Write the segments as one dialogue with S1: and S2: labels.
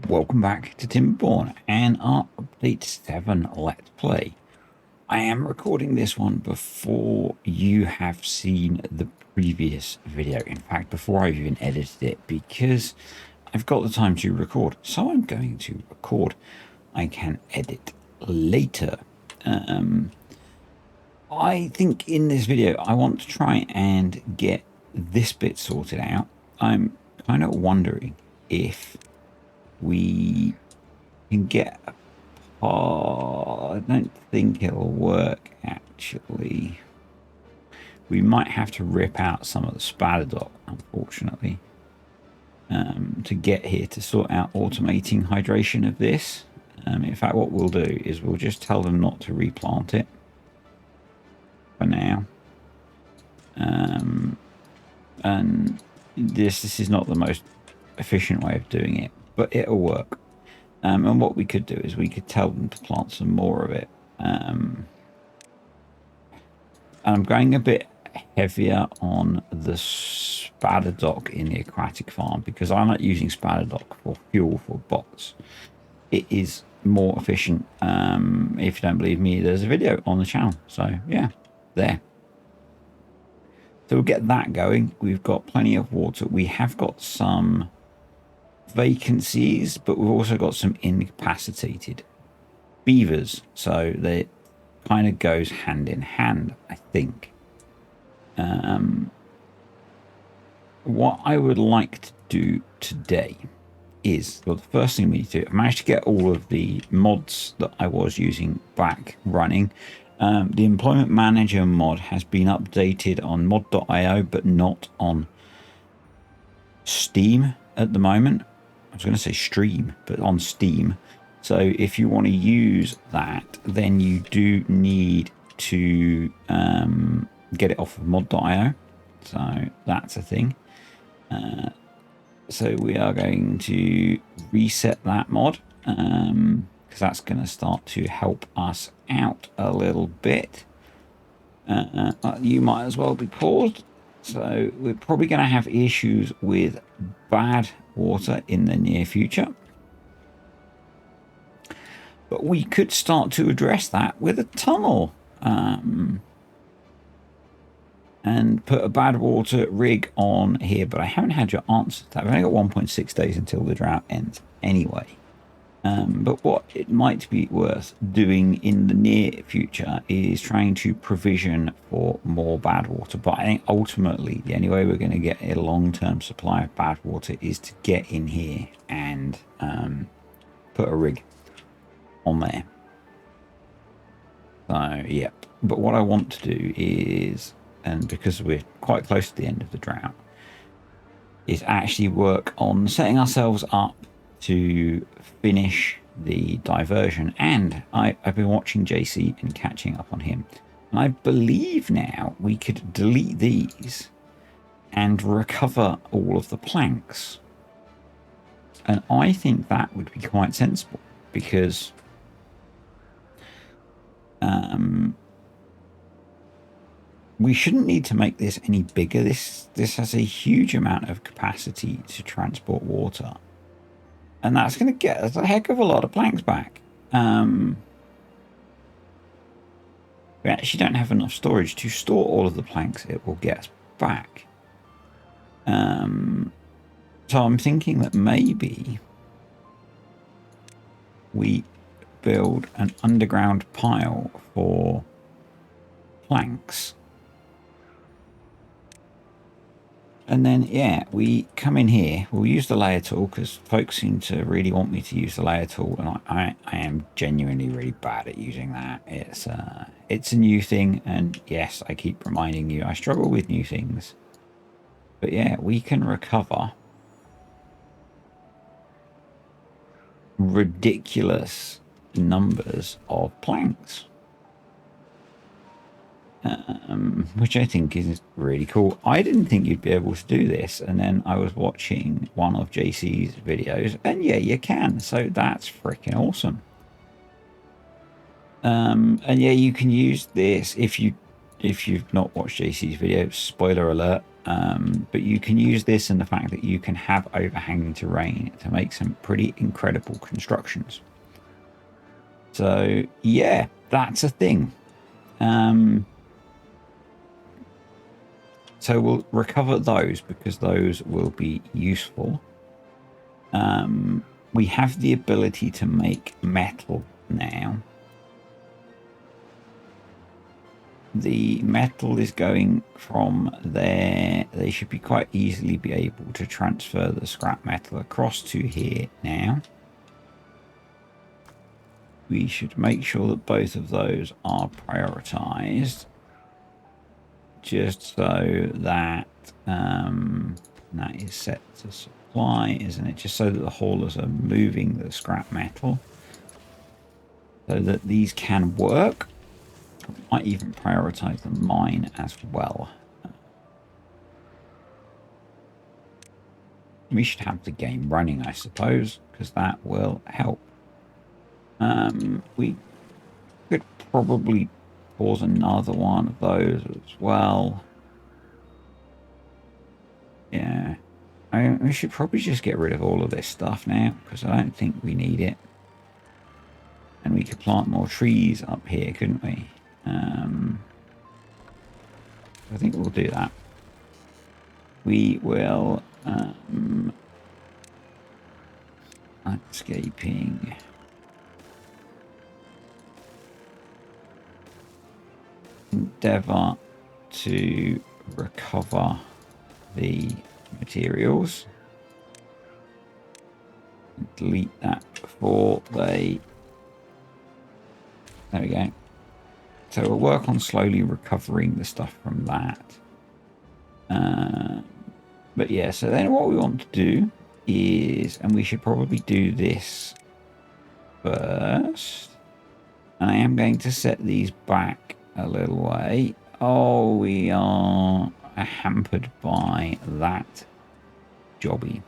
S1: Welcome back to TIMBERBORN and our Update 7 Let's Play. I am recording this one before you have seen the previous video. In fact, before I've even edited it, because I've got the time to record. So I'm going to record. I can edit later. I think in this video, I want to try and get this bit sorted out. I'm kind of wondering if we can get a part. I don't think it'll work, actually. We might have to rip out some of the spatter dock, unfortunately, to get here to sort out automating hydration of this. In fact, what we'll do is we'll just tell them not to replant it for now. And this is not the most efficient way of doing it, but it'll work. And what we could do is we could tell them to plant some more of it. And I'm going a bit heavier on the spatter dock in the aquatic farm because I'm not using spatter dock for fuel for bots. It is more efficient. If you don't believe me, there's a video on the channel. So yeah, there. So we'll get that going. We've got plenty of water. We have got some vacancies, but we've also got some incapacitated beavers, so they kind of goes hand in hand, I think. What I would like to do today is, well, the first thing we need to do, I managed to get all of the mods that I was using back running. The employment manager mod has been updated on mod.io, but not on Steam at the moment. I was going to say stream, but on Steam. So if you want to use that, then you do need to get it off of mod.io. So that's a thing. So we are going to reset that mod because that's going to start to help us out a little bit. You might as well be paused. So we're probably going to have issues with bad water in the near future. But we could start to address that with a tunnel. And put a bad water rig on here. But I haven't had your answer to that. I've only got 1.6 days until the drought ends anyway. But what it might be worth doing in the near future is trying to provision for more bad water. But I think ultimately the only way we're going to get a long-term supply of bad water is to get in here and put a rig on there. So, yep. But what I want to do is, and because we're quite close to the end of the drought, is actually work on setting ourselves up to finish the diversion. And I've been watching JC and catching up on him, and I believe now we could delete these and recover all of the planks, and I think that would be quite sensible because we shouldn't need to make this any bigger. This has a huge amount of capacity to transport water. And that's going to get us a heck of a lot of planks back. We actually don't have enough storage to store all of the planks it will get us back. So I'm thinking that maybe we build an underground pile for planks. And then, yeah, we come in here. We'll use the layer tool because folks seem to really want me to use the layer tool. And I am genuinely really bad at using that. It's a new thing. And yes, I keep reminding you, I struggle with new things. But yeah, we can recover ridiculous numbers of planks. Which I think is really cool. I didn't think you'd be able to do this, and then I was watching one of JC's videos, and yeah, you can. So that's freaking awesome. And yeah, you can use this if you've not watched JC's video. Spoiler alert. But you can use this and the fact that you can have overhanging terrain to make some pretty incredible constructions. So yeah, that's a thing. So we'll recover those because those will be useful. We have the ability to make metal now. The metal is going from there. They should be quite easily be able to transfer the scrap metal across to here now. We should make sure that both of those are prioritized. Just so that that is set to supply, isn't it? Just so that the haulers are moving the scrap metal. So that these can work. Might even prioritize the mine as well. We should have the game running, I suppose, because that will help. We could probably pause another one of those as well. Yeah. We should probably just get rid of all of this stuff now, because I don't think we need it. And we could plant more trees up here, couldn't we? I think we'll do that. We will landscaping. Endeavour to recover the materials. Delete that before they... There we go. So we'll work on slowly recovering the stuff from that. But yeah, so then what we want to do is, and we should probably do this first. And I am going to set these back a little way. Oh, we are hampered by that jobby.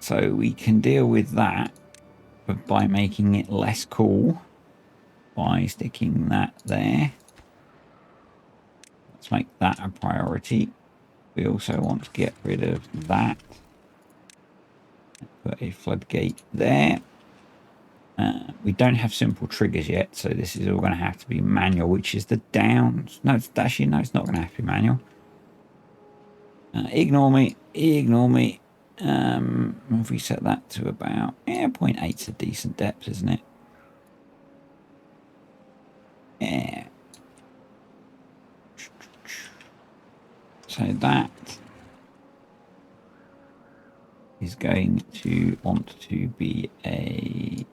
S1: So we can deal with that, but by making it less cool, by sticking that there. Let's make that a priority. We also want to get rid of that. Put a floodgate there. We don't have simple triggers yet, so this is all going to have to be manual, which is the downs. No, it's actually, no, it's not going to have to be manual. Ignore me. Ignore me. If we set that to about 0.8 is a decent depth, isn't it? Yeah. So that is going to want to be a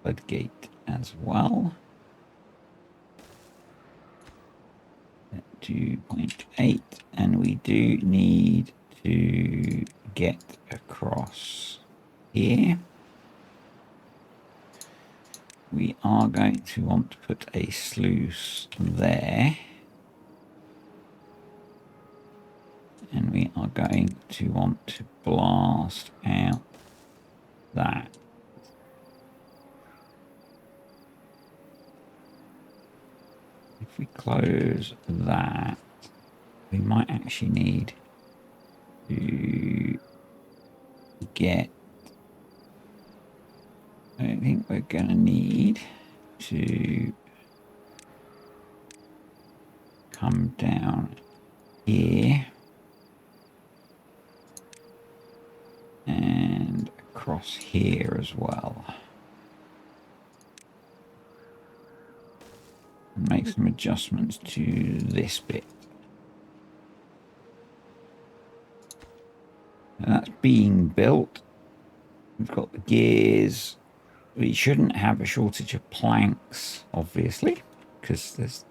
S1: floodgate as well. 2.8, and we do need to get across here. We are going to want to put a sluice there. And we are going to want to blast out that. If we close that, we might actually need to get... I think we're going to need to come down here and across here as well. And make some adjustments to this bit. And that's being built. We've got the gears. We shouldn't have a shortage of planks, obviously, because there's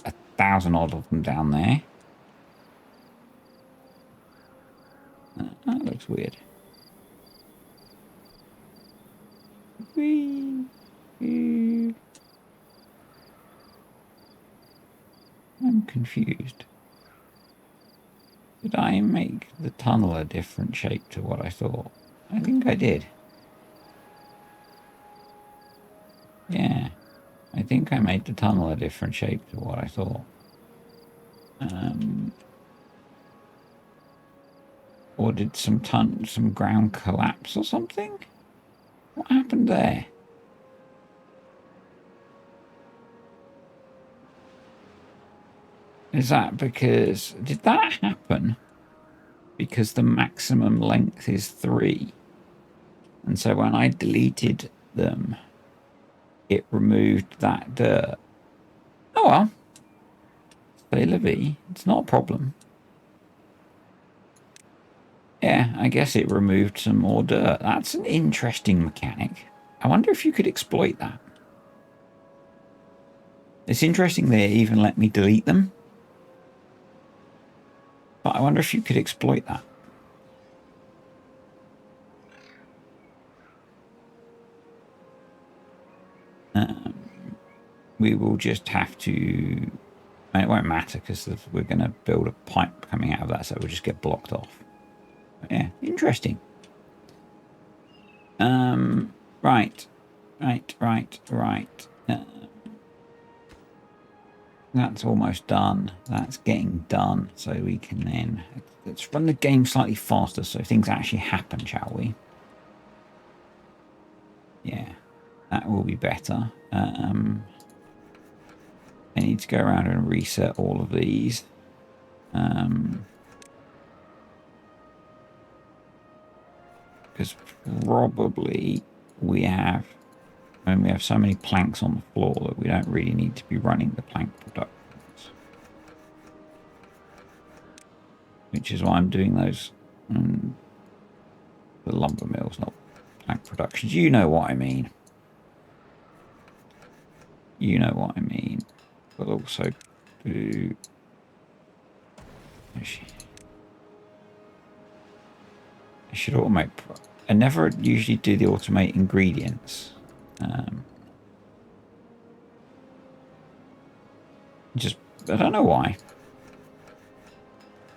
S1: 1,000 odd of them down there. That looks weird. I'm confused. Did I make the tunnel a different shape to what I thought? I think I did. Yeah, I think I made the tunnel a different shape to what I thought. Or did some ground collapse or something? What happened there? Is that because... Did that happen? Because the maximum length is 3. And so when I deleted them, it removed that dirt. Oh well. C'est la vie. It's not a problem. Yeah, I guess it removed some more dirt. That's an interesting mechanic. I wonder if you could exploit that. It's interesting they even let me delete them. But I wonder if you could exploit that. We will just have to... I mean, it won't matter because we're going to build a pipe coming out of that, so we'll just get blocked off. But yeah, interesting. Right. That's almost done. That's getting done. So we can then... Let's run the game slightly faster so things actually happen, shall we? Yeah, that will be better. I need to go around and reset all of these. Because probably we have... And we have so many planks on the floor that we don't really need to be running the plank productions. Which is why I'm doing those... the lumber mills, not plank productions. You know what I mean. You know what I mean. But also do... I should automate... I never usually do the automate ingredients. Just, I don't know why.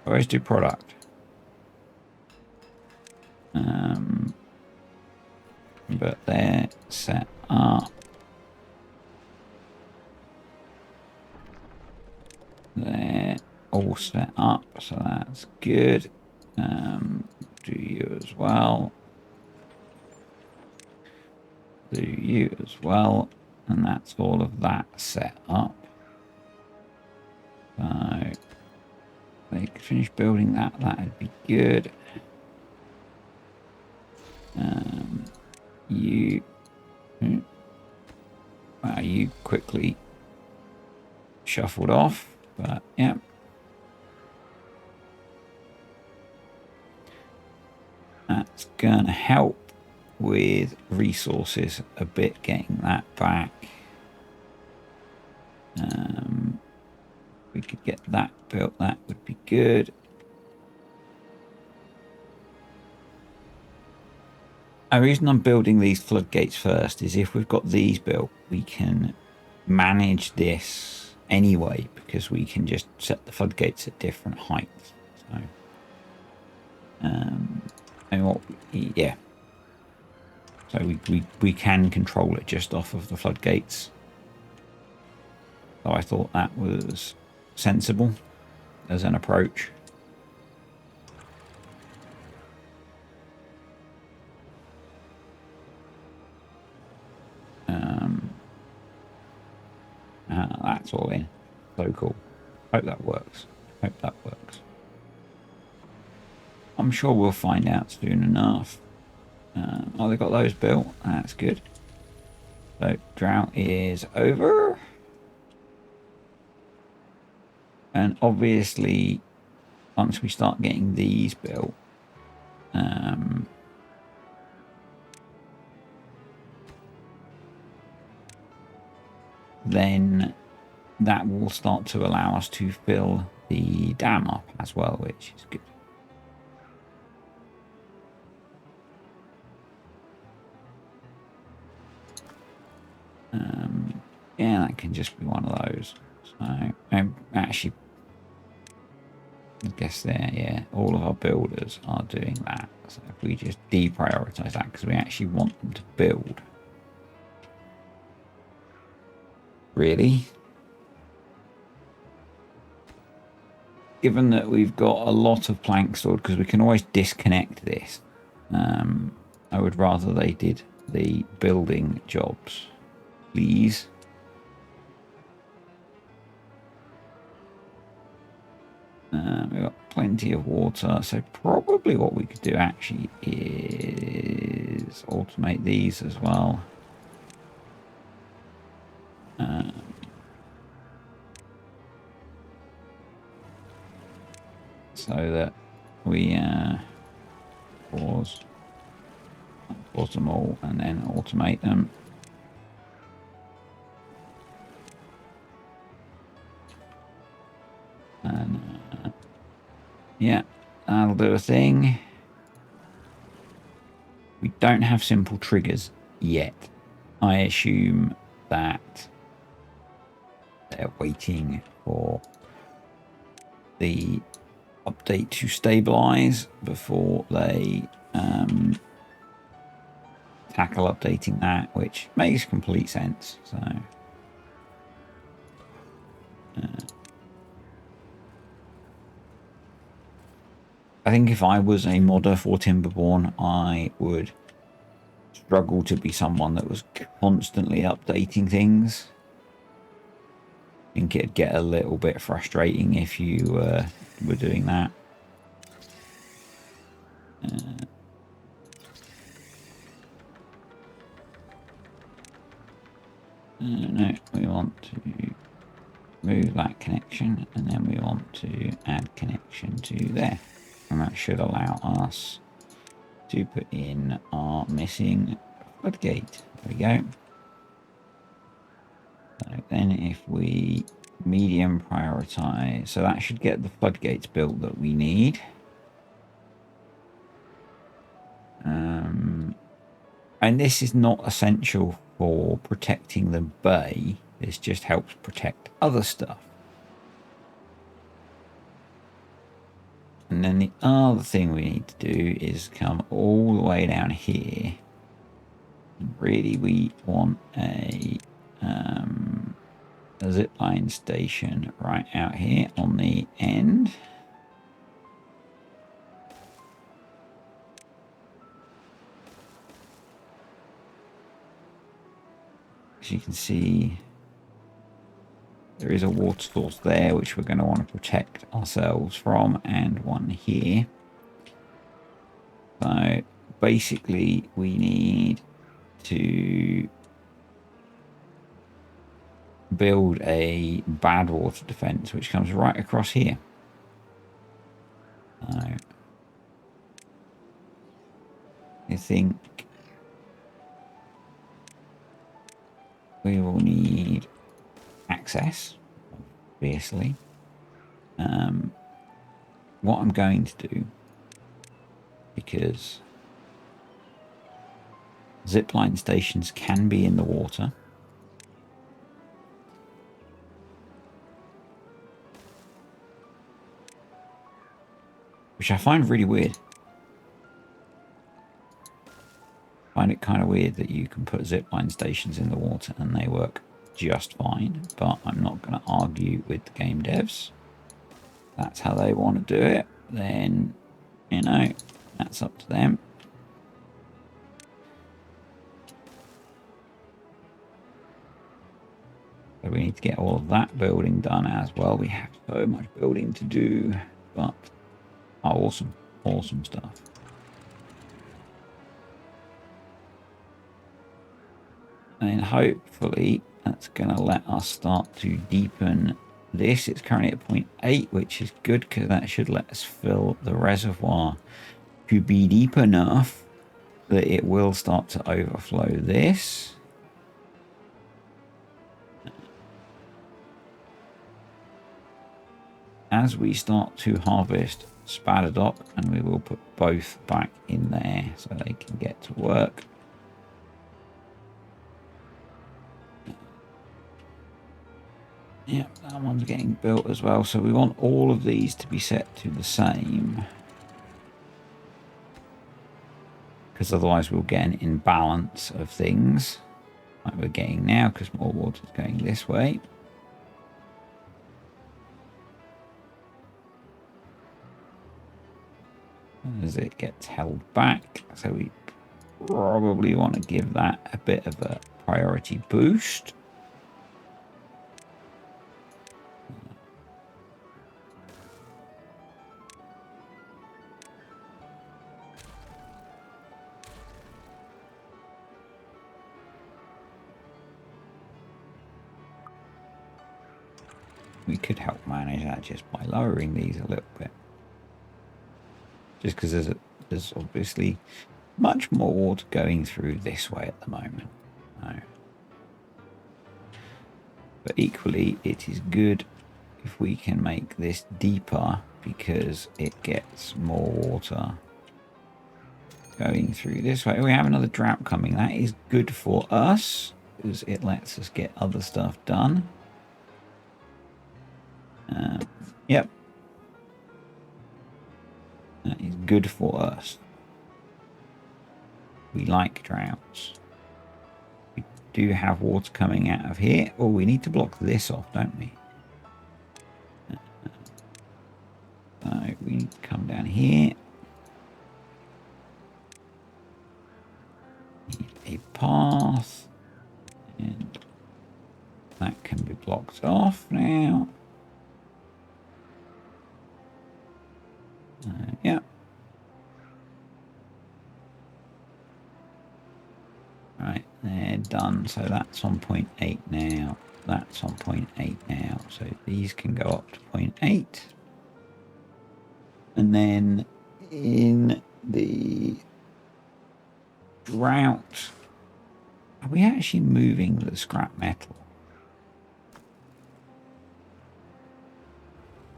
S1: I always do product. But they're set up. They're all set up, so that's good. Do you as well. Do you as well. And that's all of that set up. So they could finish building that, that'd be good. You quickly shuffled off, but yeah. That's gonna help with resources a bit, getting that back. We could get that built, that would be good. The reason I'm building these floodgates first is if we've got these built, we can manage this anyway, because we can just set the floodgates at different heights. So, yeah. So we can control it just off of the floodgates. So I thought that was sensible as an approach. That's all in. So cool. Hope that works. I'm sure we'll find out soon enough. Oh, they got those built. That's good. So drought is over. And obviously, once we start getting these built, then that will start to allow us to fill the dam up as well, which is good. Yeah, that can just be one of those. So actually, I guess there, yeah, all of our builders are doing that. So if we just deprioritize that, because we actually want them to build. Really? given that we've got a lot of plank stored, because we can always disconnect this, I would rather they did the building jobs, please. We've got plenty of water, so probably what we could do actually is automate these as well. So that we pause them all and then automate them. And yeah, that'll do a thing. We don't have simple triggers yet. I assume that they're waiting for the update to stabilize before they tackle updating that, which makes complete sense. So I think if I was a modder for Timberborn, I would struggle to be someone that was constantly updating things. I think it'd get a little bit frustrating if you were doing that. No, we want to move that connection, and then we want to add connection to there. And that should allow us to put in our missing floodgate. There we go. So then if we medium prioritize, so that should get the floodgates built that we need. And this is not essential for protecting the bay. This just helps protect other stuff. And then the other thing we need to do is come all the way down here. Really, we want a zipline station right out here on the end. As you can see, there is a water source there, which we're going to want to protect ourselves from, and one here. So basically, we need to build a bad water defense, which comes right across here. So I think we will need access, obviously. What I'm going to do, because zipline stations can be in the water, which I find really weird. I find it kind of weird that you can put zipline stations in the water and they work just fine, but I'm not going to argue with the game devs. That's how they want to do it, then, you know, that's up to them. So we need to get all of that building done as well. We have so much building to do, but awesome, awesome stuff. And hopefully that's going to let us start to deepen this. It's currently at 0.8, which is good because that should let us fill the reservoir to be deep enough that it will start to overflow this. As we start to harvest Spadadoc, and we will put both back in there so they can get to work. Yep, that one's getting built as well. So we want all of these to be set to the same, because otherwise we'll get an imbalance of things like we're getting now, because more water is going this way. as it gets held back. So we probably want to give that a bit of a priority boost. We could help manage that just by lowering these a little bit. Just because there's obviously much more water going through this way at the moment. No. But equally, it is good if we can make this deeper because it gets more water going through this way. We have another drought coming. That is good for us because it lets us get other stuff done. Yep. That is good for us. We like droughts. We do have water coming out of here. Oh, we need to block this off, don't we? So we need to come down here. Need a path. And that can be blocked off now. Yeah. Right, they're done. So that's on 0.8 now. That's on 0.8 now. So these can go up to 0.8. And then in the drought, are we actually moving the scrap metal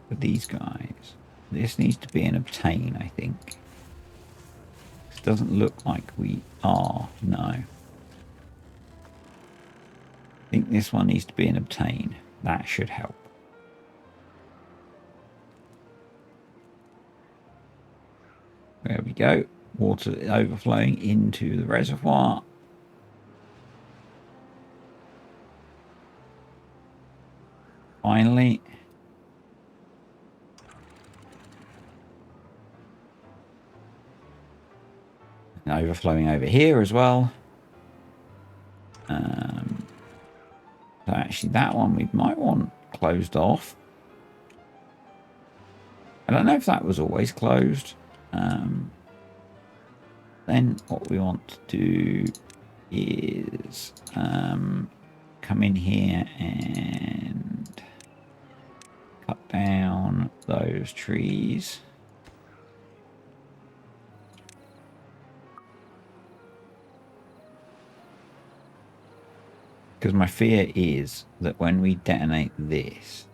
S1: for these guys? This needs to be an obtain, I think. It doesn't look like we are, no. I think this one needs to be an obtain. That should help. There we go. Water overflowing into the reservoir. Finally. Overflowing over here as well. So actually that one we might want closed off. I don't know if that was always closed. Then what we want to do is come in here and cut down those trees. Because my fear is that when we detonate this,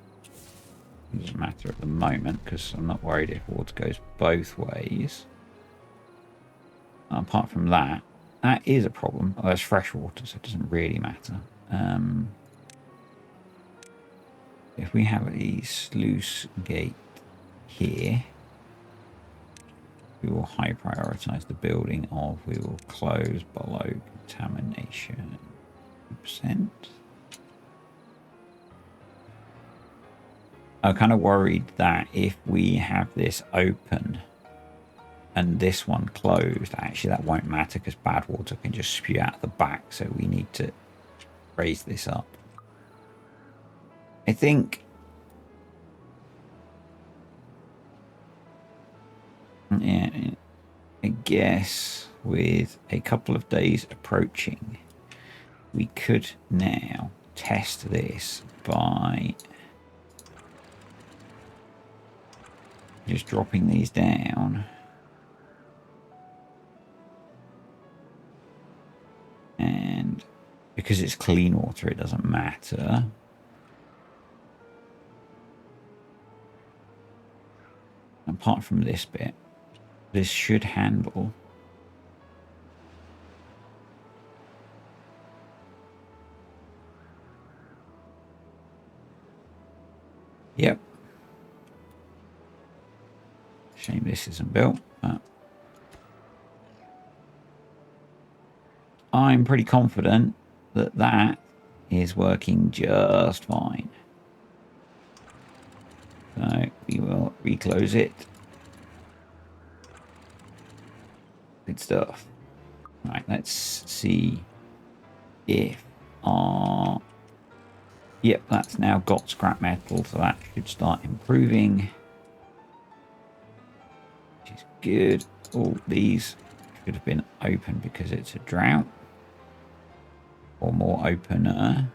S1: it doesn't matter at the moment because I'm not worried if water goes both ways. Apart from that, that is a problem. Oh, there's fresh water, so it doesn't really matter. If we have a sluice gate here, we will high prioritize the building of, we will close below contamination. %. I'm kind of worried that if we have this open and this one closed, actually that won't matter because bad water can just spew out the back, so we need to raise this up. I think yeah, I guess with a couple of days approaching, we could now test this by just dropping these down. And because it's clean water, it doesn't matter. Apart from this bit, this should handle. Yep. Shame this isn't built, but I'm pretty confident that that is working just fine. So we will reclose it. Good stuff. Right, let's see if our... Yep, that's now got scrap metal, so that should start improving. Which is good. All these should have been open because it's a drought. Or more opener.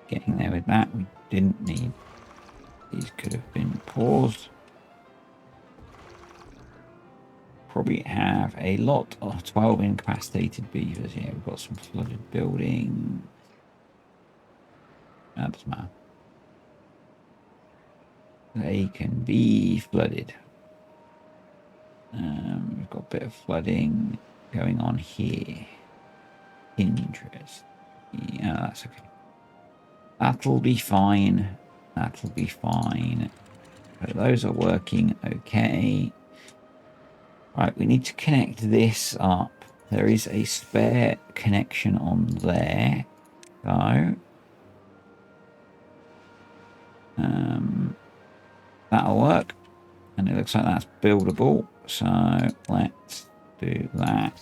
S1: Getting there with that. We didn't need... These could have been paused. Probably have a lot of 12 incapacitated beavers. Yeah, we've got some flooded buildings. That doesn't matter. They can be flooded. We've got a bit of flooding going on here. Interest. Yeah, that's okay. That'll be fine. That'll be fine. So those are working okay. Right, we need to connect this up. There is a spare connection on there. So that'll work. And it looks like that's buildable. So let's do that.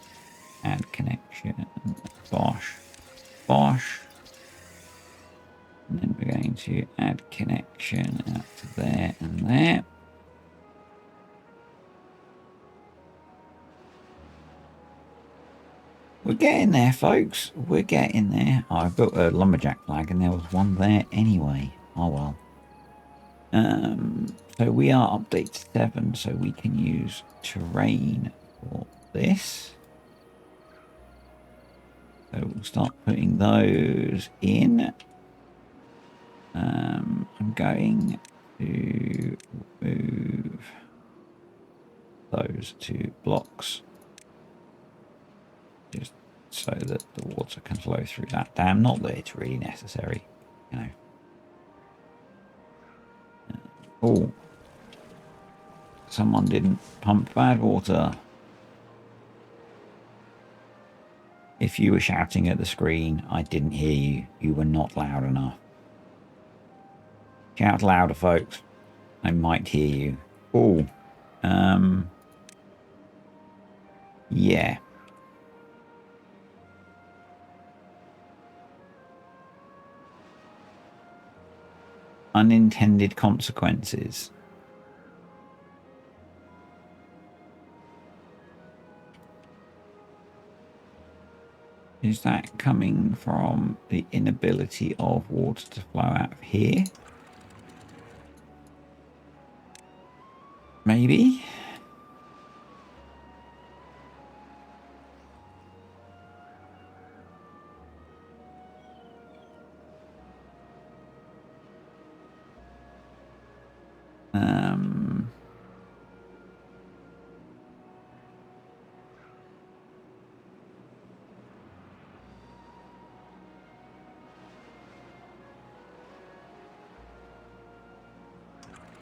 S1: Add connection. Bosh. Bosh. And then we're going to add connection out to there and there. We're getting there, folks. We're getting there. Oh, I built a lumberjack flag and there was one there anyway. Oh well. So we are update 7, so we can use terrain for this. So we'll start putting those in. I'm going to move those 2 blocks just so that the water can flow through that dam. Not that it's really necessary, you know. Oh, someone didn't pump bad water. If you were shouting at the screen, I didn't hear you. You were not loud enough. Shout louder, folks. I might hear you. Oh, yeah. Unintended consequences. Is that coming from the inability of water to flow out of here? Maybe.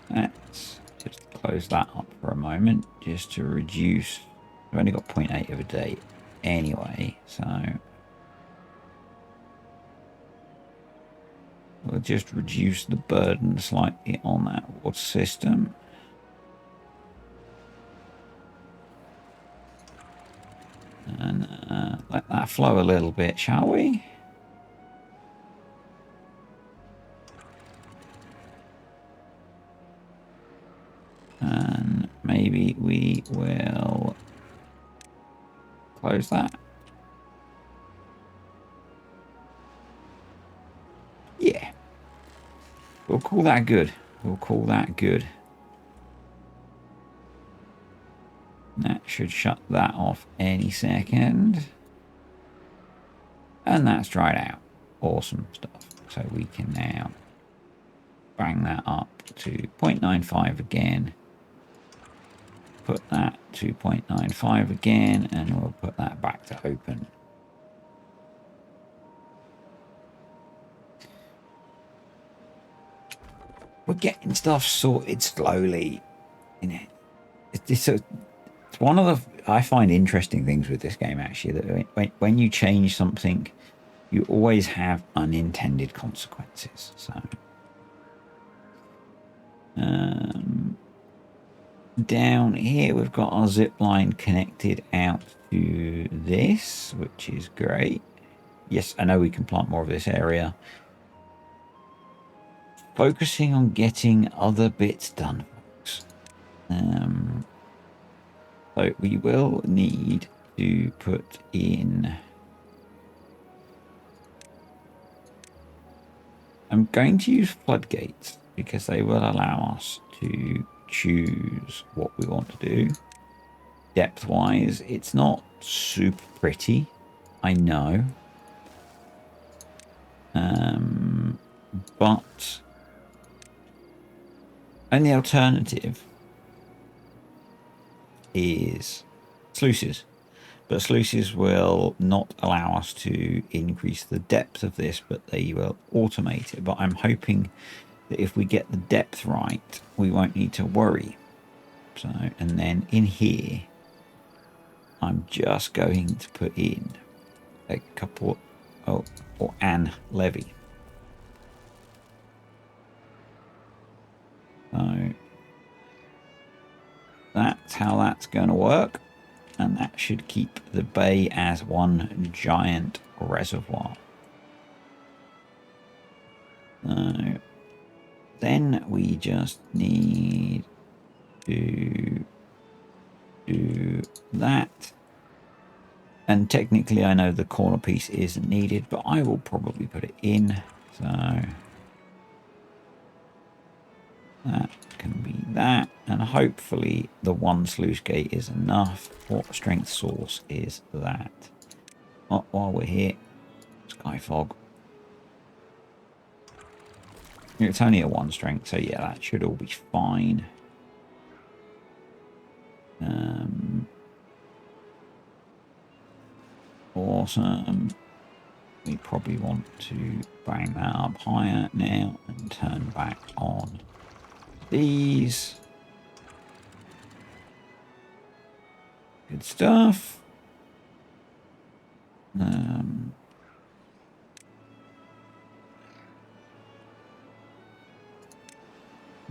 S1: Let's just close that up for a moment, just to reduce. I've only got 0.8 of a day anyway, so we'll just reduce the burden slightly on that water system. And let that flow a little bit, shall we? And maybe we will close that. Yeah. We'll call that good. We'll call that good. That should shut that off any second. And that's dried out. Awesome stuff. So we can now bang that up to 0.95 again. Put that to 0.95 again, and we'll put that back to open. We're getting stuff sorted slowly. You know, it's one of the... I find interesting things with this game, actually, that when you change something, you always have unintended consequences. So down here we've got our zip line connected out to this, which is great. Yes, I know we can plant more of this area. Focusing on getting other bits done, folks. So we will need to put in... I'm going to use floodgates because they will allow us to choose what we want to do. Depth-wise, it's not super pretty, I know. But... And the alternative is sluices. But sluices will not allow us to increase the depth of this, but they will automate it. But I'm hoping that if we get the depth right, we won't need to worry. So, and then in here, I'm just going to put in a couple, or an levy. So that's how that's going to work. And that should keep the bay as one giant reservoir. So then we just need to do that. And technically I know the corner piece isn't needed, but I will probably put it in. So that can be that. And hopefully the one sluice gate is enough. What strength source is that? Oh, while we're here, sky fog. It's only a 1 strength, so yeah, that should all be fine. Awesome. We probably want to bang that up higher now and turn back on these. Good stuff.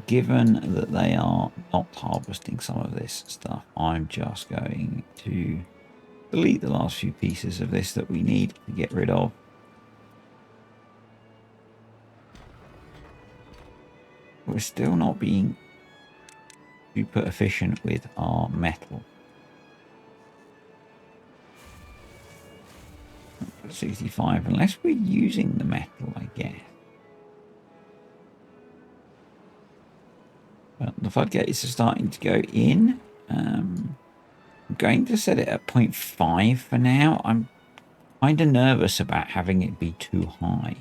S1: Given that they are not harvesting some of this stuff, I'm just going to delete the last few pieces of this that we need to get rid of. We're still not being super efficient with our metal. 65, unless we're using the metal, I guess. But the floodgates are starting to go in. I'm going to set it at 0.5 for now. I'm kind of nervous about having it be too high.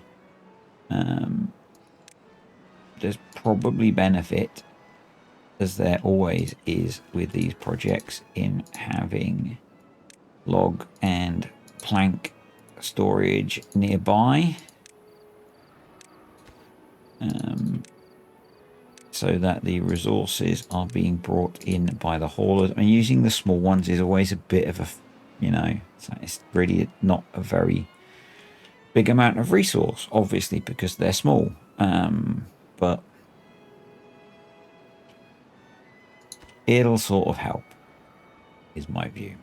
S1: There's probably benefit, as there always is with these projects, in having log and plank storage nearby. So that the resources are being brought in by the haulers. And using the small ones is always a bit of a, you know, it's really not a very big amount of resource, obviously, because they're small. But it'll sort of help, is my view.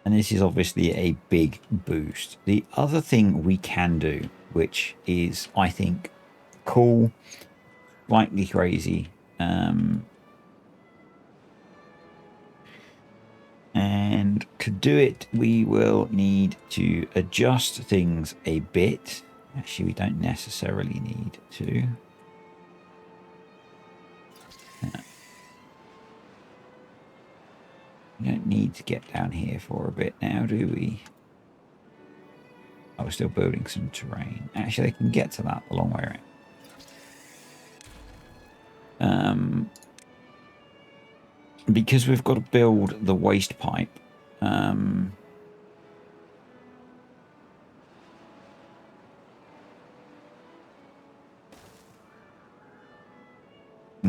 S1: And this is obviously a big boost. The other thing we can do, which is, I think, cool, slightly crazy, and to do it, we will need to adjust things a bit. Actually, we don't necessarily need to. We don't need to get down here for a bit now, do we? Oh, we're still building some terrain. Actually, they can get to that a long way around. Because we've got to build the waste pipe.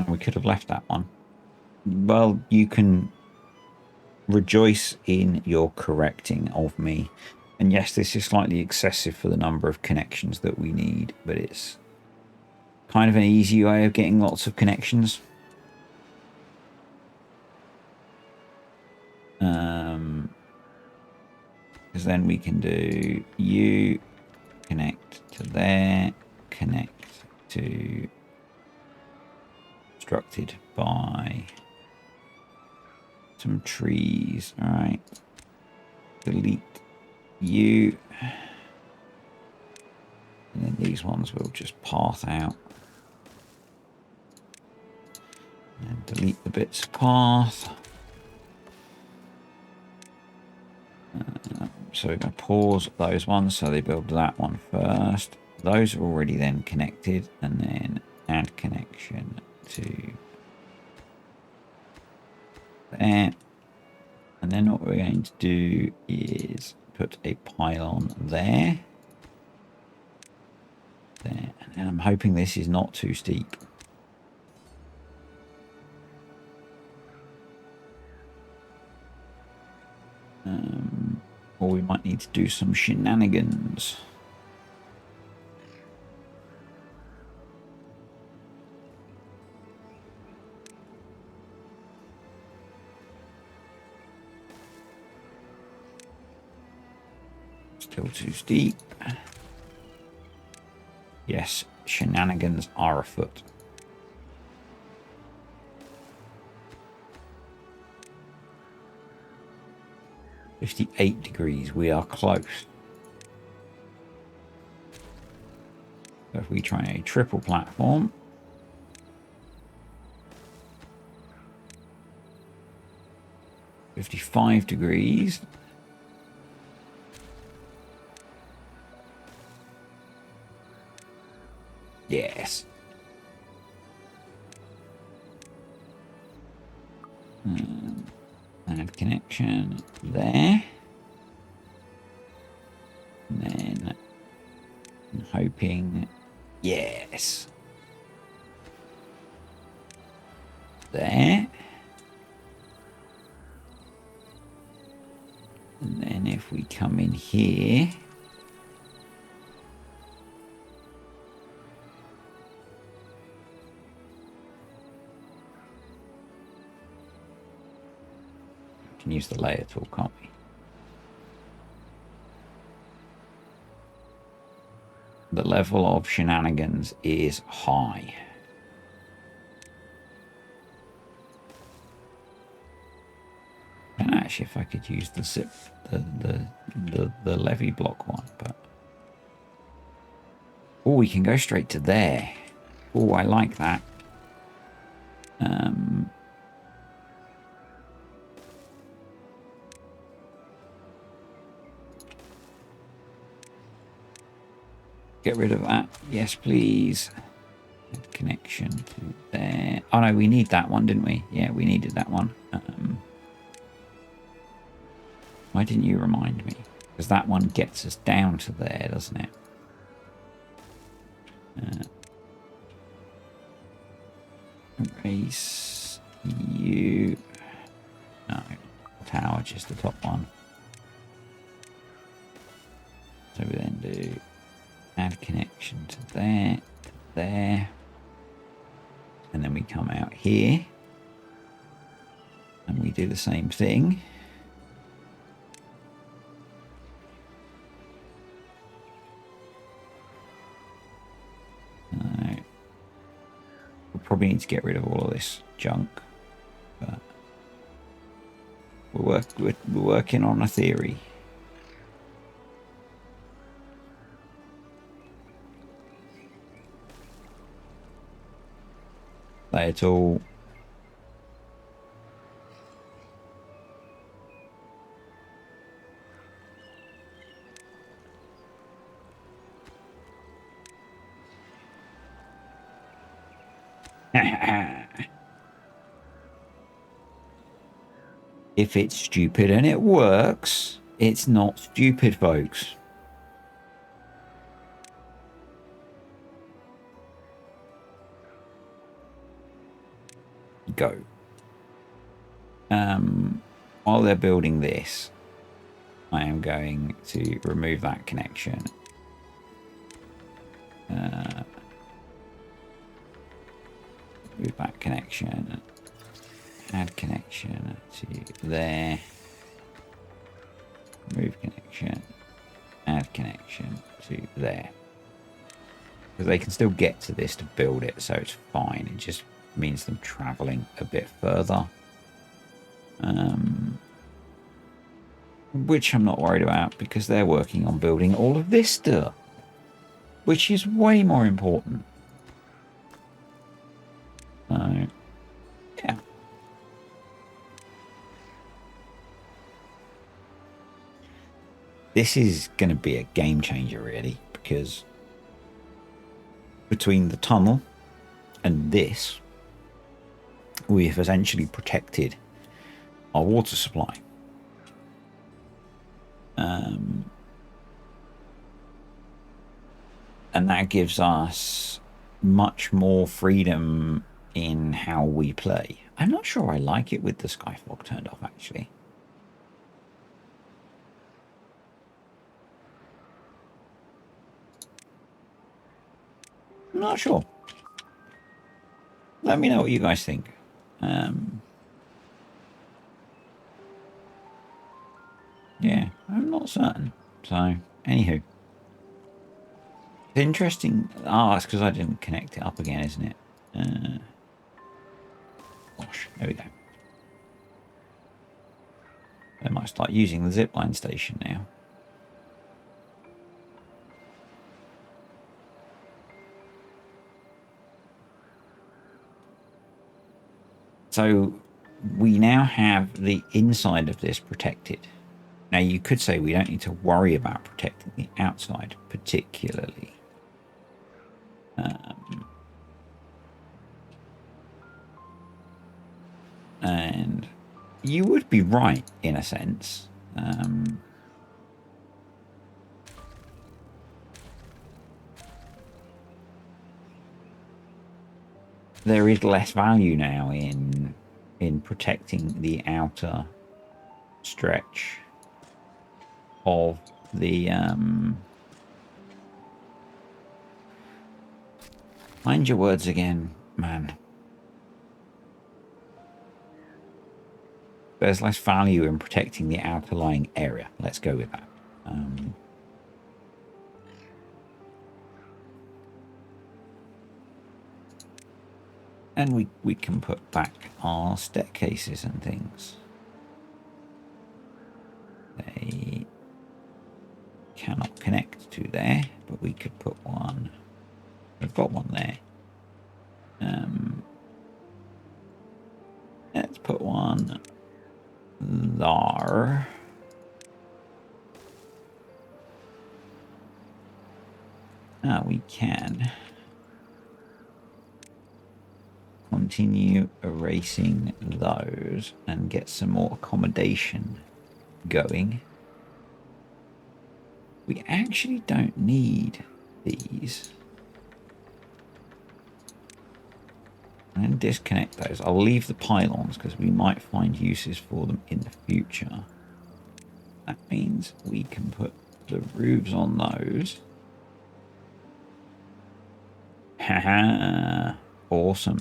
S1: We could have left that one. Well, you can rejoice in your correcting of me. And yes, this is slightly excessive for the number of connections that we need, but it's kind of an easy way of getting lots of connections. Because then we can do you connect to there, connect to constructed by some trees. All right, delete you, and then these ones will just path out and delete the bits of path. So we're going to pause those ones so they build that one first. Those are already then connected, and then add connection to there. And then what we're going to do is put a pylon there. There. And I'm hoping this is not too steep. Or we might need to do some shenanigans. Still too steep. Yes, shenanigans are afoot. $58. We are close. So if we try a triple platform, $55. Yes. Add connection there. And then I'm hoping, yes. There. And then if we come in here, we can use the layer tool, can't we? The level of shenanigans is high. And actually, if I could use the zip, the levy block one, but oh, we can go straight to there. Oh, I like that. Get rid of that. Yes, please. Add connection to there. Oh no, we need that one, didn't we? Yeah, we needed that one. Why didn't you remind me? Because that one gets us down to there, doesn't it? Erase you. No, tower, just the top one. So we then do add connection to there, and then we come out here and we do the same thing. We'll probably need to get rid of all of this junk, but we're working on a theory. Layer tool. If it's stupid and it works, it's not stupid, folks. Go. While they're building this, I am going to remove that connection. Move that connection. Add connection to there. Move connection. Add connection to there. Because they can still get to this to build it, so it's fine. It just means them traveling a bit further. Which I'm not worried about because they're working on building all of this stuff, which is way more important. So, yeah. This is going to be a game changer, really, because between the tunnel and this, we have essentially protected our water supply. And that gives us much more freedom in how we play. I'm not sure I like it with the sky fog turned off, actually. I'm not sure. Let me know what you guys think. Yeah, I'm not certain. So, anywho. It's interesting. Oh, it's because I didn't connect it up again, isn't it? Gosh, there we go. I might start using the zipline station now. So we now have the inside of this protected. Now you could say we don't need to worry about protecting the outside particularly. And you would be right in a sense. There is less value now in protecting the outer stretch of the mind your words again, man. There's less value in protecting the outer lying area. Let's go with that. And we can put back our staircases and things. They cannot connect to there, but we could put one. We've got one there. Let's put one there. We can continue erasing those and get some more accommodation going. We actually don't need these. And disconnect those. I'll leave the pylons because we might find uses for them in the future. That means we can put the roofs on those. Haha, awesome.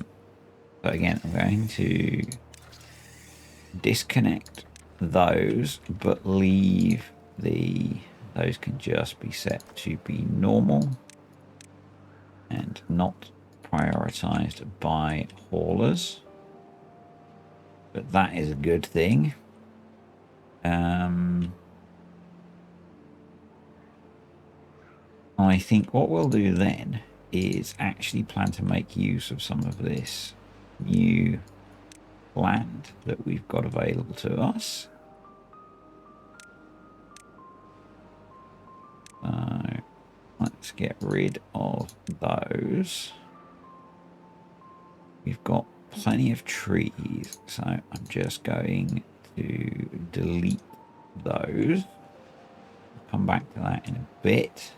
S1: So again, I'm going to disconnect those, but leave those can just be set to be normal and not prioritized by haulers, but that is a good thing. I think what we'll do then is actually plan to make use of some of this new land that we've got available to us. So let's get rid of those. We've got plenty of trees, so I'm just going to delete those. I'll come back to that in a bit.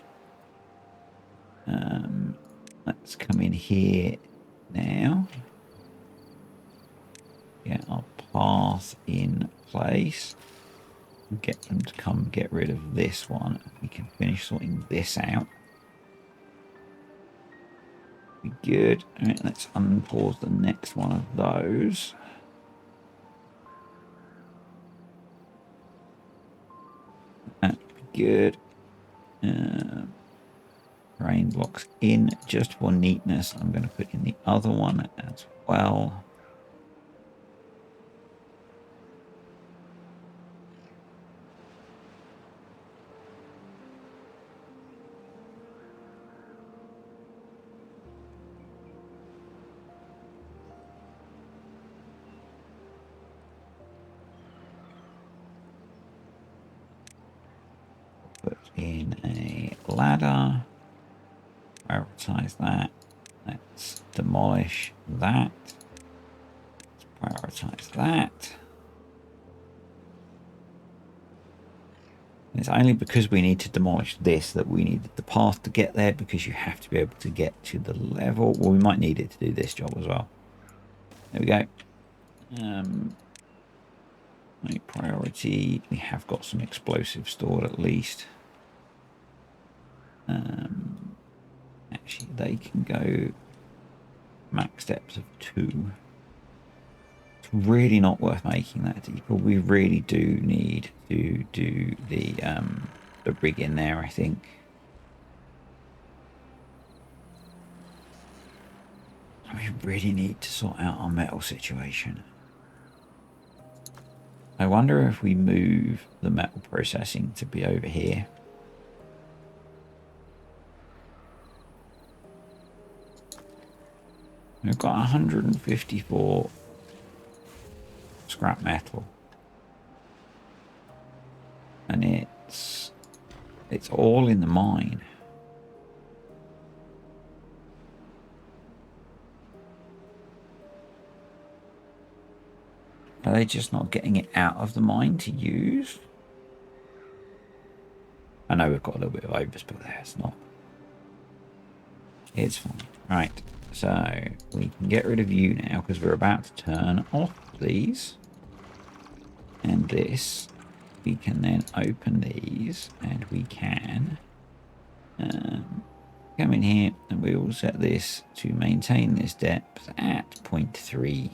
S1: Let's come in here now. Get our path in place. Get them to come get rid of this one. We can finish sorting this out. Be good. All right, let's unpause the next one of those. That'd be good. Rain blocks in just for neatness. I'm going to put in the other one as well. Put in a ladder. Prioritize that. Let's demolish that. Let's prioritize that. And it's only because we need to demolish this that we needed the path to get there, because you have to be able to get to the level. Well, we might need it to do this job as well. There we go. My priority. We have got some explosives stored at least. Actually, they can go max depth of 2. It's really not worth making that deeper. We really do need to do the rig in there, I think. We really need to sort out our metal situation. I wonder if we move the metal processing to be over here. We've got 154 scrap metal. And it's all in the mine. Are they just not getting it out of the mine to use? I know we've got a little bit of overspill there. It's not. It's fine. Right. So we can get rid of you now because we're about to turn off these. And this. We can then open these and we can come in here and we will set this to maintain this depth at 0.3.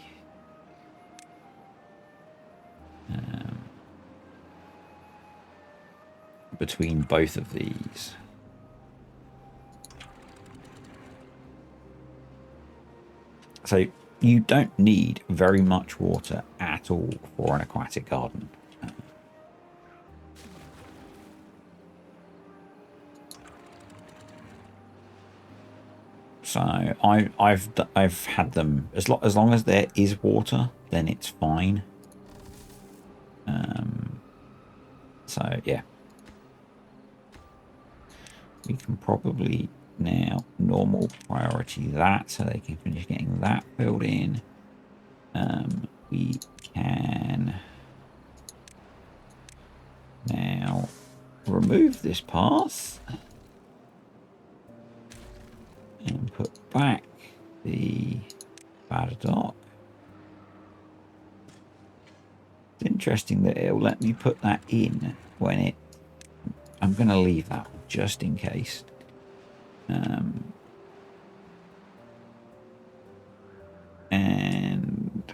S1: Between both of these. So you don't need very much water at all for an aquatic garden. So I've had them as long as there is water, then it's fine. So yeah, we can probably now normal priority that so they can finish getting that filled in. We can now remove this path and put back the ladder dock. It's interesting that it'll let me put that in when it. I'm going to leave that just in case. And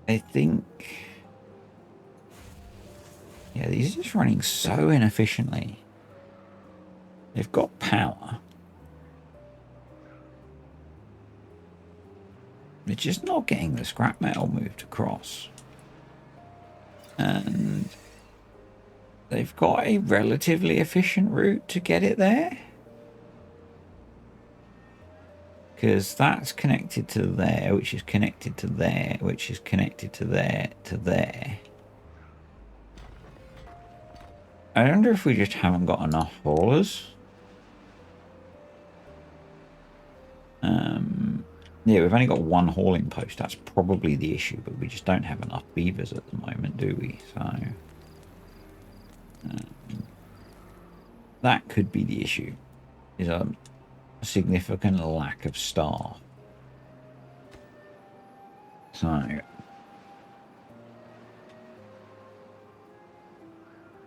S1: I think, yeah, these are just running so inefficiently. They've got power. They're just not getting the scrap metal moved across. And they've got a relatively efficient route to get it there. Because that's connected to there, which is connected to there, which is connected to there, to there. I wonder if we just haven't got enough haulers. Yeah, we've only got one hauling post. That's probably the issue, but we just don't have enough beavers at the moment, do we? So that could be the issue, is a significant lack of staff. So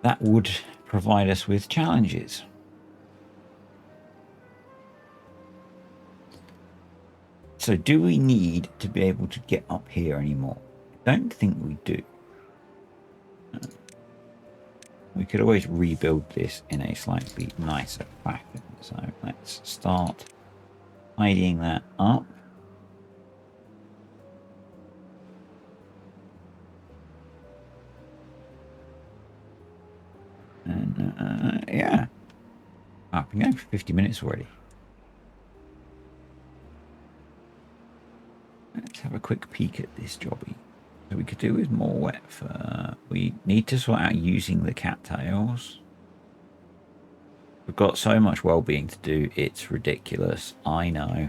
S1: that would provide us with challenges. So do we need to be able to get up here anymore? I don't think we do. We could always rebuild this in a slightly nicer fashion. So let's start tidying that up. And yeah, I've been going for 50 minutes already. Let's have a quick peek at this jobby. So we could do with more wet fur. We need to sort out using the cattails. We've got so much well-being to do, it's ridiculous. I know.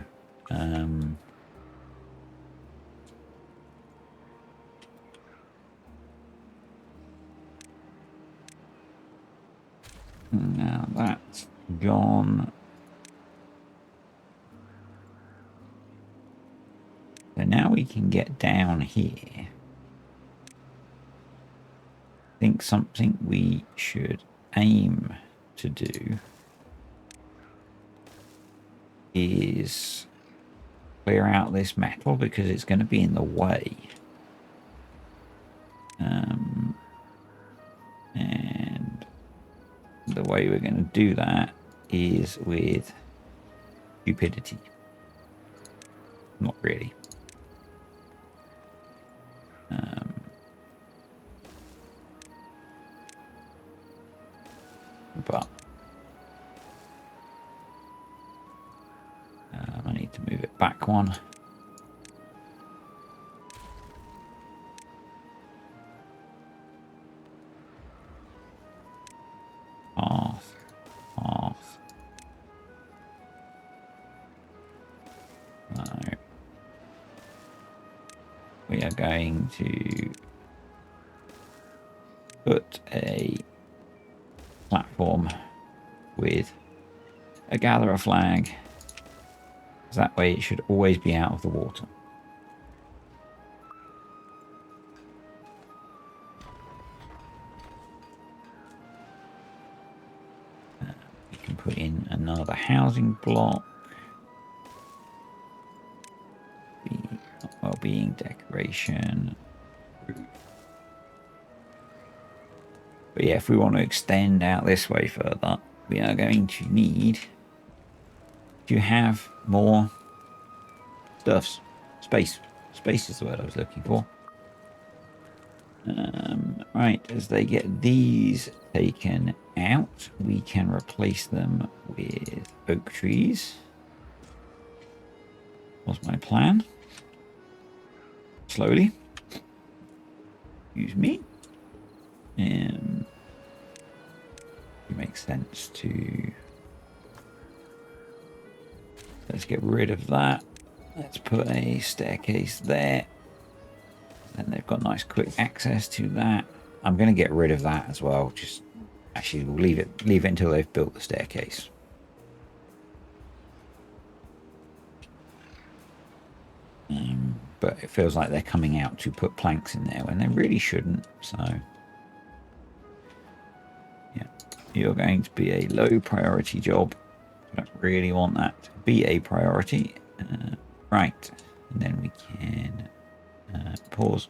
S1: Now that's gone. So now we can get down here. I think something we should aim to do is clear out this metal because it's going to be in the way. And the way we're going to do that is with stupidity. Not really. But I need to move it back one. Half. No. We are going to put a platform with a gatherer flag. That way it should always be out of the water. We can put in another housing block. Well-being decoration. But yeah, if we want to extend out this way further, we are going to need to have more stuffs. Space. Space is the word I was looking for. Right, as they get these taken out, we can replace them with oak trees. Was my plan. Slowly. Use me. It makes sense to... Let's get rid of that. Let's put a staircase there. And they've got nice quick access to that. I'm going to get rid of that as well. Just actually we'll leave it until they've built the staircase. But it feels like they're coming out to put planks in there when they really shouldn't. So yeah, you're going to be a low priority job. I don't really want that to be a priority. Right, and then we can pause.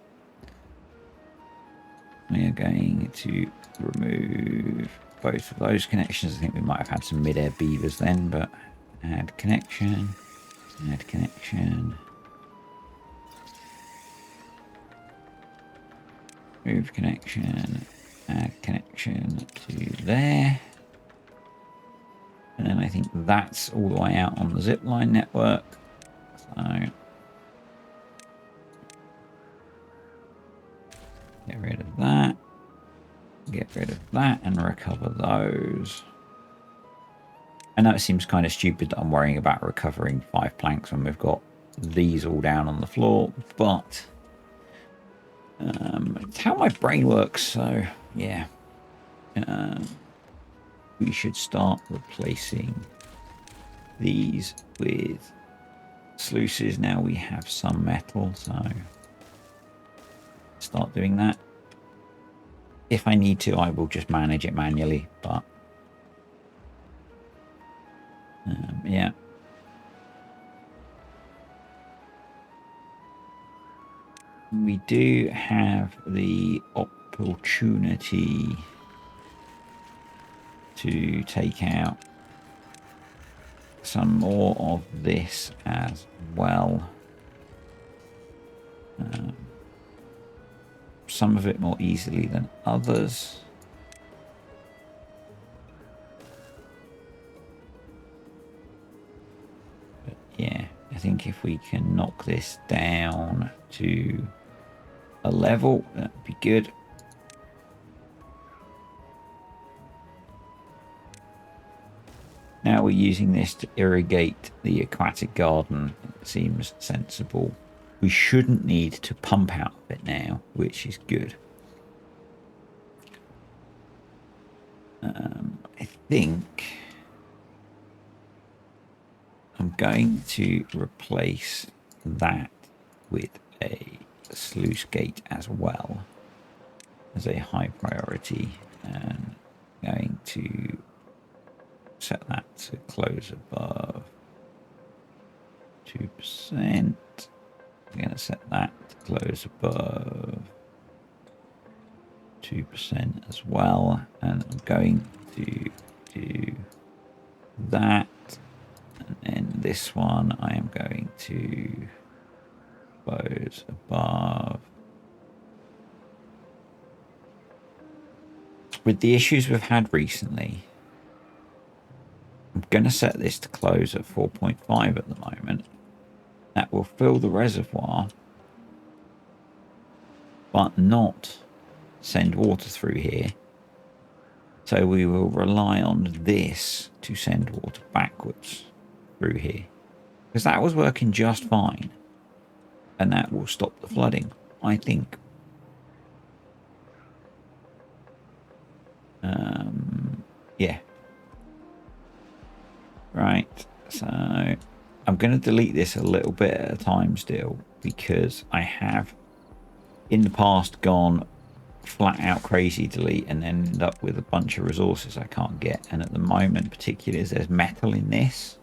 S1: We are going to remove both of those connections. I think we might have had some mid-air beavers then, but add connection, add connection. Move connection, add connection to there. And then I think that's all the way out on the Zipline network. So get rid of that. Get rid of that and recover those. I know it seems kind of stupid that I'm worrying about recovering 5 planks when we've got these all down on the floor, but it's how my brain works. So yeah, we should start replacing these with sluices. Now we have some metal, so start doing that. If I need to, I will just manage it manually, but yeah. We do have the opportunity to take out some more of this as well. Some of it more easily than others. But yeah, I think if we can knock this down to a level, that'd be good. Now we're using this to irrigate the aquatic garden. It seems sensible. We shouldn't need to pump out of it now, which is good. I think I'm going to replace that with a sluice gate as well as a high priority, and going to set that to close above 2%. I'm going to set that to close above 2% as well, and I'm going to do that, and then this one I am going to close above. With the issues we've had recently, I'm going to set this to close at 4.5 at the moment. That will fill the reservoir, but not send water through here. So we will rely on this to send water backwards through here, because that was working just fine, and that will stop the flooding, I think. Yeah. Right, so I'm going to delete this a little bit at a time still, because I have in the past gone flat out crazy delete and then end up with a bunch of resources I can't get. And at the moment, particularly as there's metal in this,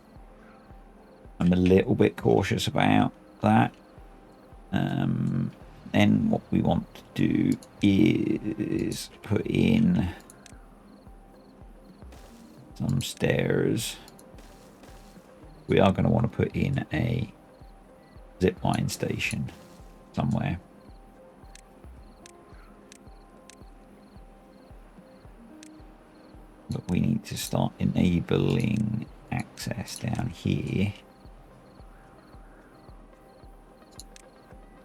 S1: I'm a little bit cautious about that. Then what we want to do is put in some stairs. We are going to want to put in a zipline station somewhere. But we need to start enabling access down here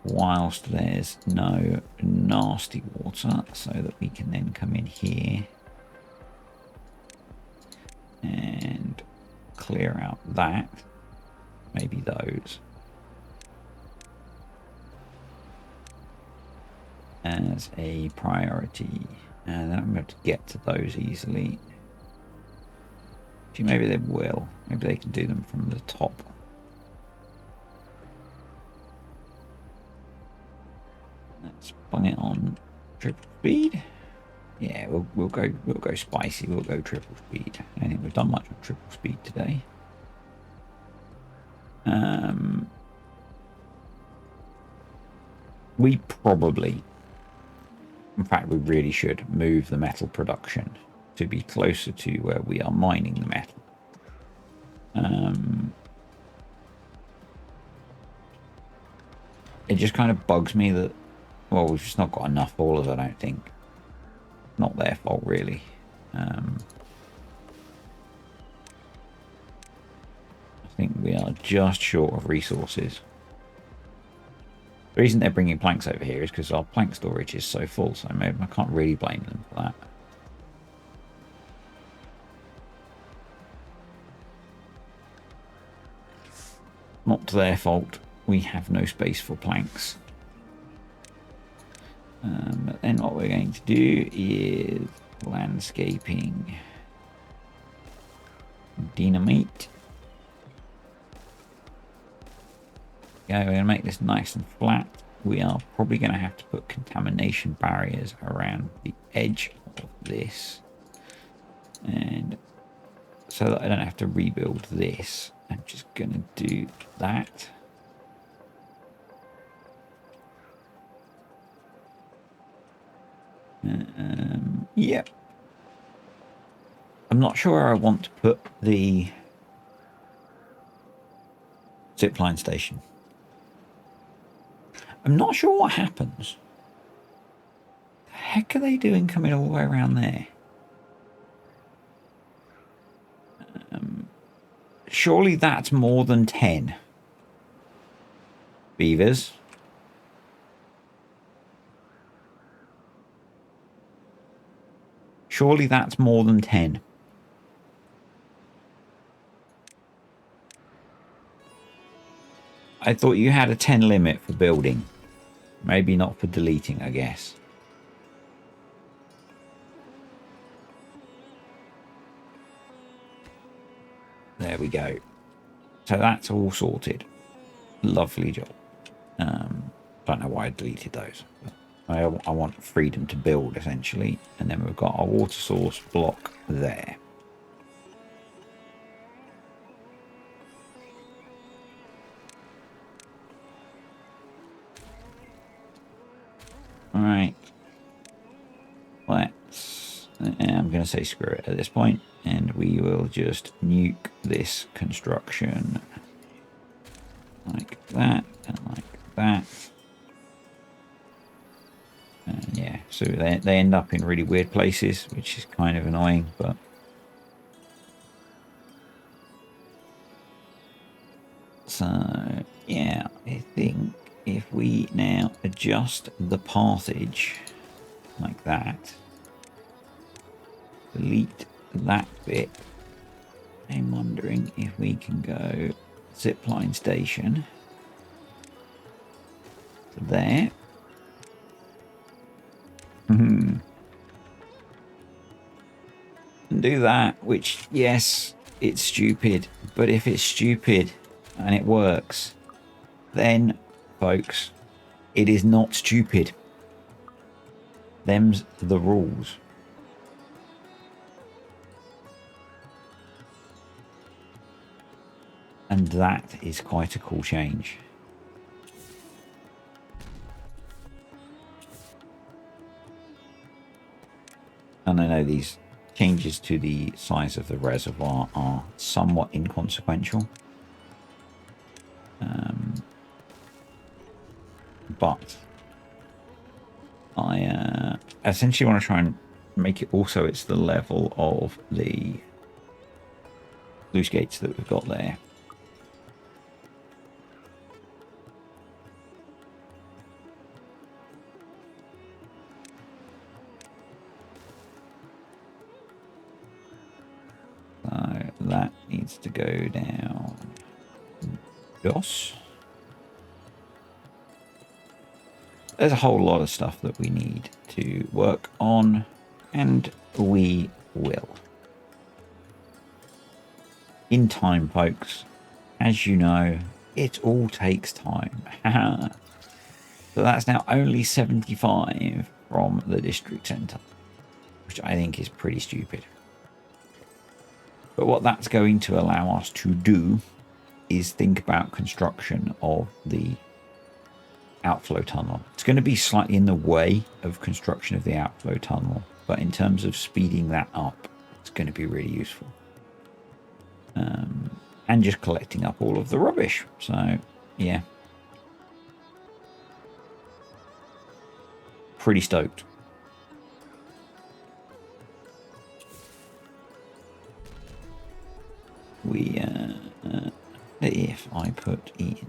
S1: whilst there's no nasty water, so that we can then come in here and clear out that, maybe those, as a priority, and then I'm going to get to those easily. Actually, maybe they will. Maybe they can do them from the top. Let's bung it on triple speed. Yeah, we'll go spicy. We'll go triple speed. I don't think we've done much with triple speed today. We probably, in fact, we really should move the metal production to be closer to where we are mining the metal. It just kind of bugs me that, well, we've just not got enough haulers, I don't think. Not their fault, really. I think we are just short of resources. The reason they're bringing planks over here is because our plank storage is so full, so maybe I can't really blame them for that. Not their fault. We have no space for planks. But then what we're going to do is landscaping dynamite. Yeah, we're going to make this nice and flat. we are probably going to have to put contamination barriers around the edge of this, and so that I don't have to rebuild this, I'm just going to do that. Yep. I'm not sure where I want to put the zipline station. I'm not sure what happens. The heck are they doing coming all the way around there? Surely that's more than 10 beavers. Surely that's more than 10. I thought you had a 10 limit for building. Maybe not for deleting, I guess. There we go. So that's all sorted. Lovely job. Don't know why I deleted those. I want freedom to build, essentially. And then we've got our water source block there. All right. Let's... I'm going to say screw it at this point. And we will just nuke this construction. Like that, and like that. And yeah, so they end up in really weird places, which is kind of annoying, but... So, yeah, I think if we now adjust the pathage like that, delete that bit, I'm wondering if we can go zipline station to there. And do that, which, yes, it's stupid, but if it's stupid and it works, then, folks, it is not stupid. Them's the rules. And that is quite a cool change. And I know these changes to the size of the reservoir are somewhat inconsequential. But I essentially want to try and make it also it's the level of the sluice gates that we've got there. So that needs to go down. DOS. There's a whole lot of stuff that we need to work on, and we will. In time, folks. As you know, it all takes time. So that's now only 75 from the district centre, which I think is pretty stupid. But what that's going to allow us to do is think about construction of the outflow tunnel. It's going to be slightly in the way of construction of the outflow tunnel, but in terms of speeding that up, it's going to be really useful. And just collecting up all of the rubbish. So, yeah. Pretty stoked. We, if I put in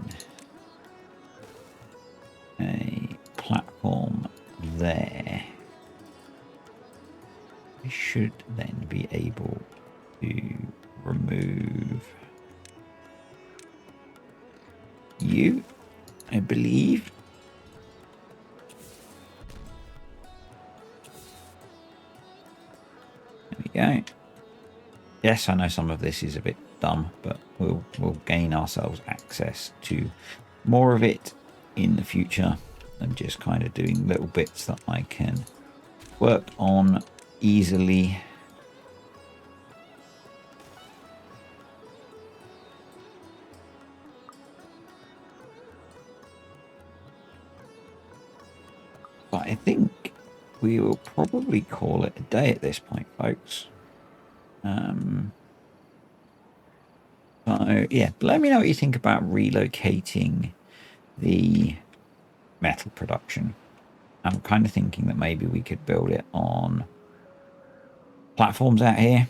S1: a platform there, we should then be able to remove you, I believe. There we go. Yes, I know some of this is a bit dumb, but we'll gain ourselves access to more of it in the future. I'm just kind of doing little bits that I can work on easily. But I think we will probably call it a day at this point, folks. So yeah, let me know what you think about relocating the metal production. I'm kind of thinking that maybe we could build it on platforms out here.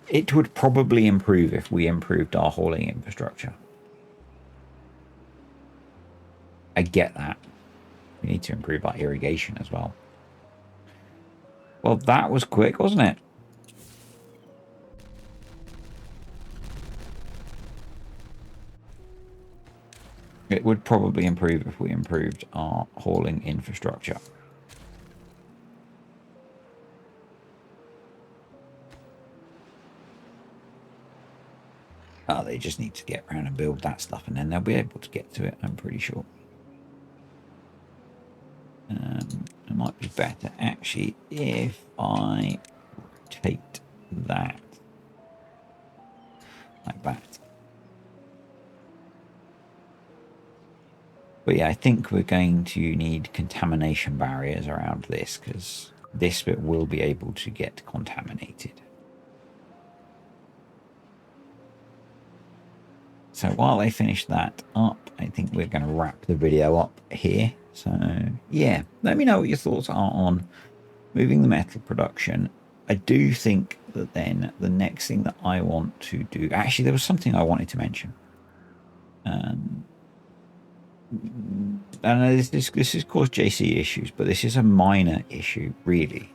S1: It would probably improve if we improved our hauling infrastructure. I get that. We need to improve our irrigation as well. Well, that was quick, wasn't it? It would probably improve if we improved our hauling infrastructure. Oh, they just need to get around and build that stuff, and then they'll be able to get to it, I'm pretty sure. It might be better, actually, if I rotate that like that. But yeah, I think we're going to need contamination barriers around this, because this bit will be able to get contaminated. So while I finish that up, I think we're going to wrap the video up here. So yeah, let me know what your thoughts are on moving the metal production. I do think that then the next thing that I want to do, actually there was something I wanted to mention. And this has caused JC issues, but this is a minor issue really.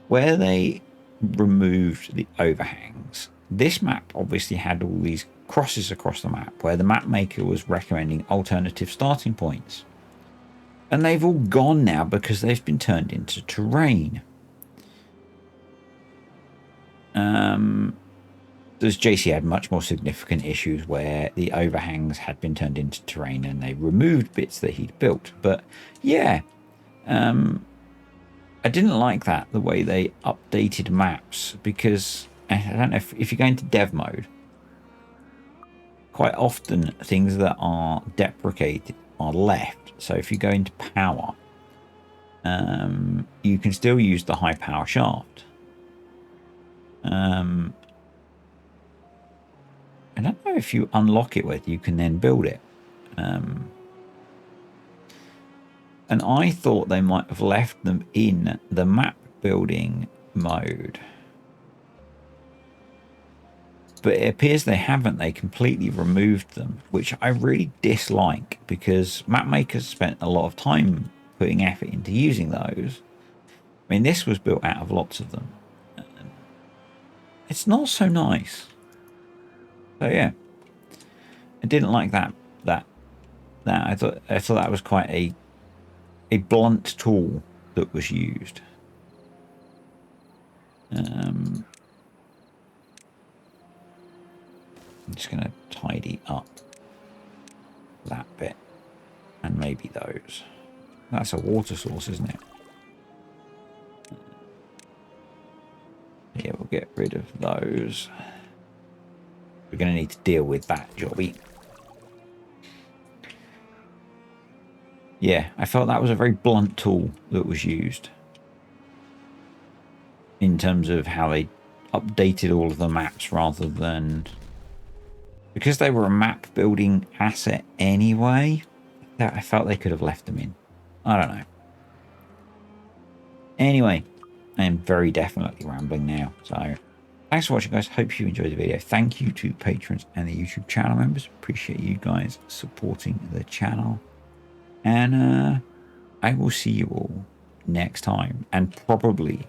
S1: Where they removed the overhangs, this map obviously had all these crosses across the map where the map maker was recommending alternative starting points, and they've all gone now because they've been turned into terrain. There's JC had much more significant issues where the overhangs had been turned into terrain and they removed bits that he'd built. But yeah, I didn't like that, the way they updated maps, because I don't know if you go into dev mode, quite often things that are deprecated are left. So if you go into power, you can still use the high power shaft. I don't know if you unlock it whether you can then build it. And I thought they might have left them in the map building mode, but it appears they haven't. They completely removed them, which I really dislike, because map makers spent a lot of time putting effort into using those. I mean, this was built out of lots of them. It's not so nice. So yeah, I didn't like that. I thought that was quite a blunt tool that was used. I'm just going to tidy up that bit and maybe those. That's a water source, isn't it? Yeah, we'll get rid of those. We're going to need to deal with that, jobby. Yeah, I felt that was a very blunt tool that was used in terms of how they updated all of the maps, rather than, because they were a map building asset anyway, I felt they could have left them in. I don't know. Anyway, I am very definitely rambling now. So thanks for watching, guys. Hope you enjoyed the video. Thank you to patrons and the YouTube channel members. Appreciate you guys supporting the channel. And I will see you all next time. And probably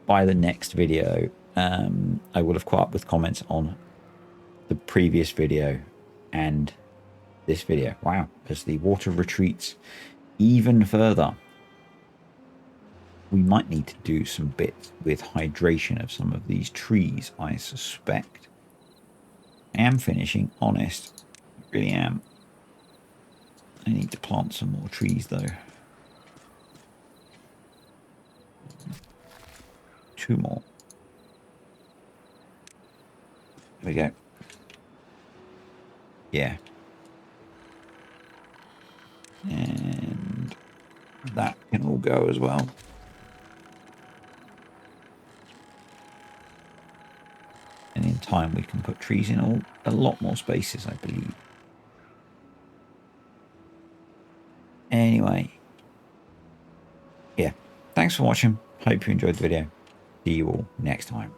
S1: by the next video, I will have caught up with comments on the previous video and this video. Wow, as the water retreats even further. we might need to do some bits with hydration of some of these trees, I suspect. I am finishing, honest. I really am. I need to plant some more trees, though. 2 more. There we go. Yeah. And that can all go as well. And in time we can put trees in a lot more spaces, I believe. Anyway. Yeah. Thanks for watching. Hope you enjoyed the video. See you all next time.